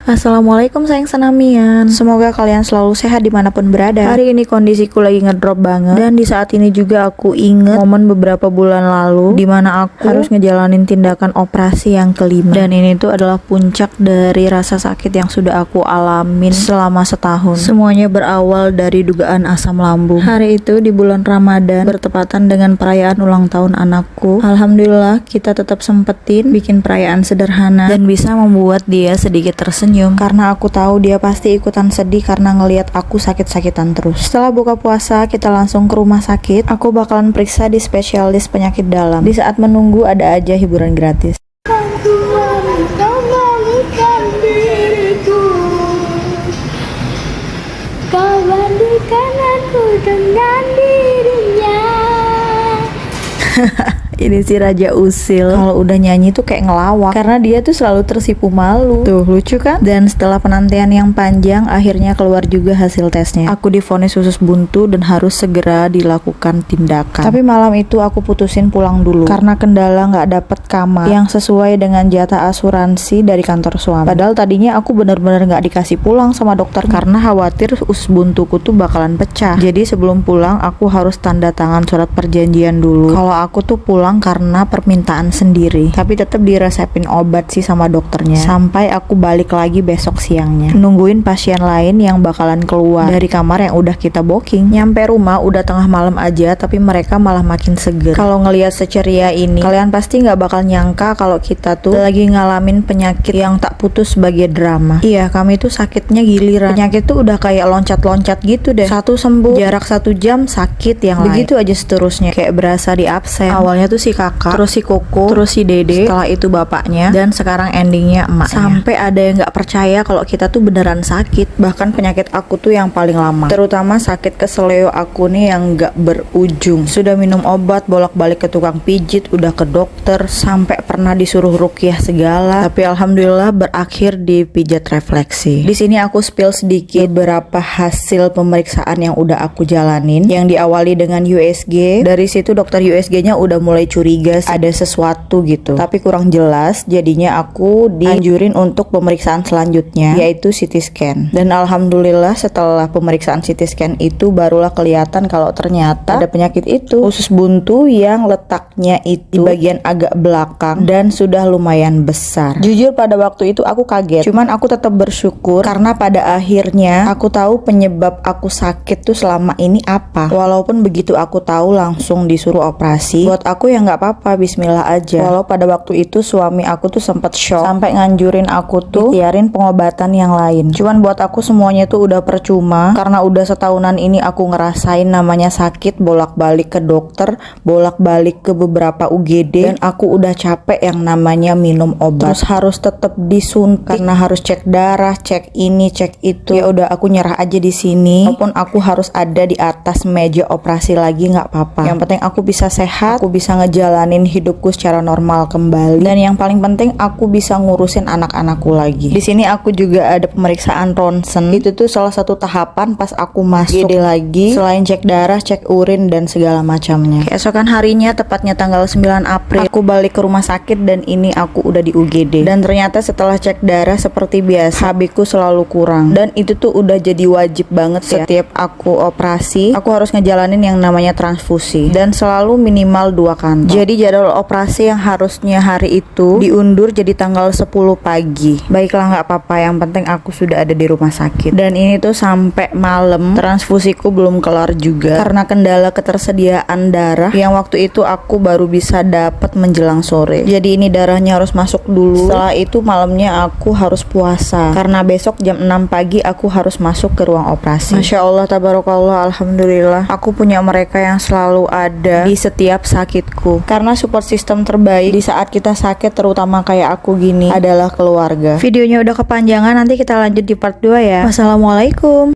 Assalamualaikum sayang senamian. Semoga kalian selalu sehat dimanapun berada. Hari ini kondisiku lagi ngedrop banget. Dan di saat ini juga aku inget momen beberapa bulan lalu dimana aku harus ngejalanin tindakan operasi yang kelima. Dan ini tuh adalah puncak dari rasa sakit yang sudah aku alamin selama setahun. Semuanya berawal dari dugaan asam lambung. Hari itu di bulan Ramadan bertepatan dengan perayaan ulang tahun anakku. Alhamdulillah kita tetap sempetin bikin perayaan sederhana dan bisa membuat dia sedikit tersenyum. Karena aku tahu dia pasti ikutan sedih karena ngelihat aku sakit-sakitan terus. Setelah buka puasa kita langsung ke rumah sakit. Aku bakalan periksa di spesialis penyakit dalam. Di saat menunggu ada aja hiburan gratis. Tuhan kembalikan diriku, kau bandikan aku dengan dirinya. Ini si Raja Usil kalau udah nyanyi tuh kayak ngelawak karena dia tuh selalu tersipu malu. Tuh lucu kan? Dan setelah penantian yang panjang akhirnya keluar juga hasil tesnya. Aku divonis usus buntu dan harus segera dilakukan tindakan. Tapi malam itu aku putusin pulang dulu karena kendala nggak dapet kamar yang sesuai dengan jatah asuransi dari kantor suami. Padahal tadinya aku bener-bener nggak dikasih pulang sama dokter karena khawatir usus buntuku tuh bakalan pecah. Jadi sebelum pulang aku harus tanda tangan surat perjanjian dulu kalau aku tuh pulang karena permintaan sendiri, tapi tetap diresepin obat sih sama dokternya sampai aku balik lagi besok siangnya nungguin pasien lain yang bakalan keluar dari kamar yang udah kita booking. Nyampe rumah udah tengah malam aja tapi mereka malah makin seger. Kalau ngelihat seceria ini kalian pasti nggak bakal nyangka kalau kita tuh lagi ngalamin penyakit yang tak putus sebagai drama. Iya, kami tuh sakitnya giliran. Penyakit tuh udah kayak loncat-loncat gitu deh. Satu sembuh, jarak 1 jam sakit yang begitu lain. Aja seterusnya kayak berasa di absen. Awalnya tuh si kakak, terus si koko, terus si dede, setelah itu bapaknya, dan sekarang endingnya emaknya. Sampai ada yang nggak percaya kalau kita tuh beneran sakit. Bahkan penyakit aku tuh yang paling lama, terutama sakit keseleo aku nih yang nggak berujung. Sudah minum obat, bolak-balik ke tukang pijit, udah ke dokter, sampai pernah disuruh ruqyah segala. Tapi alhamdulillah berakhir di pijat refleksi. Di sini aku spill sedikit beberapa hasil pemeriksaan yang udah aku jalanin, yang diawali dengan USG. Dari situ dokter USG-nya udah mulai curiga ada sesuatu gitu, tapi kurang jelas. Jadinya aku dianjurin untuk pemeriksaan selanjutnya, yaitu CT scan. Dan alhamdulillah setelah pemeriksaan CT scan itu barulah kelihatan kalau ternyata ada penyakit itu, usus buntu yang letaknya itu di bagian agak belakang dan sudah lumayan besar. Jujur pada waktu itu aku kaget, cuman aku tetap bersyukur karena pada akhirnya aku tahu penyebab aku sakit tuh selama ini apa. Walaupun begitu aku tahu langsung disuruh operasi. Buat aku ya nggak apa-apa, bismillah aja. Walau pada waktu itu suami aku tuh sempat shock sampai nganjurin aku tuh ikhtiarin pengobatan yang lain. Cuman buat aku semuanya tuh udah percuma karena udah setahunan ini aku ngerasain namanya sakit, bolak-balik ke dokter, bolak-balik ke beberapa UGD, dan aku udah capek yang namanya minum obat. Terus harus tetap disuntik karena harus cek darah, cek ini, cek itu. Ya udah aku nyerah aja di sini. Walaupun aku harus ada di atas meja operasi lagi nggak apa-apa. Yang penting aku bisa sehat, aku bisa ngejalanin hidupku secara normal kembali, dan yang paling penting aku bisa ngurusin anak-anakku lagi. Di sini aku juga ada pemeriksaan ronsen. Itu tuh salah satu tahapan pas aku masuk UGD lagi, selain cek darah, cek urin dan segala macamnya. Keesokan harinya tepatnya tanggal 9 April aku balik ke rumah sakit dan ini aku udah di UGD. Dan ternyata setelah cek darah seperti biasa HB ku selalu kurang, dan itu tuh udah jadi wajib banget ya. Setiap aku operasi aku harus ngejalanin yang namanya transfusi dan selalu minimal 2 kantong. Jadi jadwal operasi yang harusnya hari itu diundur jadi tanggal 10 pagi. Baiklah, nggak apa-apa, yang penting aku sudah ada di rumah sakit. Dan ini tuh sampai malam transfusiku belum kelar juga karena kendala ketersediaan darah yang waktu itu aku baru bisa dapat menjelang sore. Jadi ini darahnya harus masuk dulu. Setelah itu malamnya aku harus puasa karena besok jam 6 pagi aku harus masuk ke ruang operasi. Masya Allah, tabarakallah, alhamdulillah aku punya mereka yang selalu ada di setiap sakitku. Karena support system terbaik di saat kita sakit, terutama kayak aku gini, adalah keluarga. Videonya udah kepanjangan, nanti kita lanjut di part 2 ya. Wassalamualaikum.